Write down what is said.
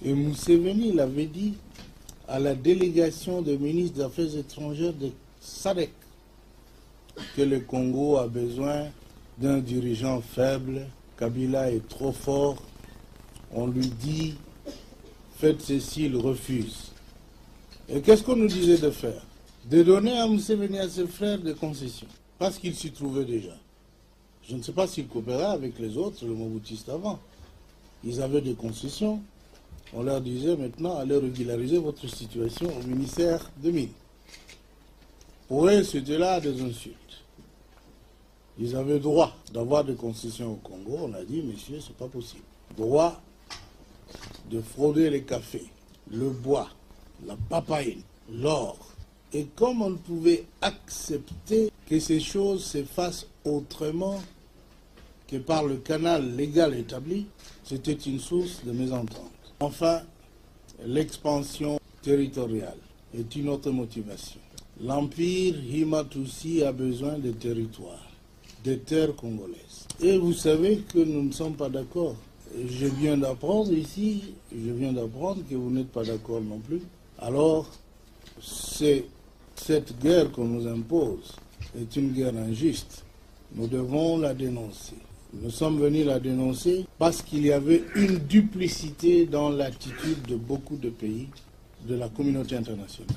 Et Museveni l'avait dit à la délégation des ministres des Affaires étrangères de SADC que le Congo a besoin d'un dirigeant faible. Kabila est trop fort. On lui dit faites ceci, il refuse. Et qu'est-ce qu'on nous disait de faire? De donner à Museveni, à ses frères, des concessions. Parce qu'il s'y trouvait déjà. Je ne sais pas s'il coopérait avec les autres, le Mobutistes avant. Ils avaient des concessions. On leur disait maintenant, allez régulariser votre situation au ministère des Mines. Pour eux, c'était là des insultes. Ils avaient droit d'avoir des concessions au Congo. On a dit, messieurs, c'est pas possible. Droit de frauder les cafés, le bois, la papaye, l'or. Et comme on ne pouvait accepter que ces choses se fassent autrement que par le canal légal établi, c'était une source de mésentente. Enfin, l'expansion territoriale est une autre motivation. L'empire Hima-Tutsi a besoin de territoires, de terres congolaises. Et vous savez que nous ne sommes pas d'accord. Je viens d'apprendre ici, que vous n'êtes pas d'accord non plus. Alors, cette guerre qu'on nous impose est une guerre injuste. Nous devons la dénoncer. Nous sommes venus la dénoncer parce qu'il y avait une duplicité dans l'attitude de beaucoup de pays de la communauté internationale.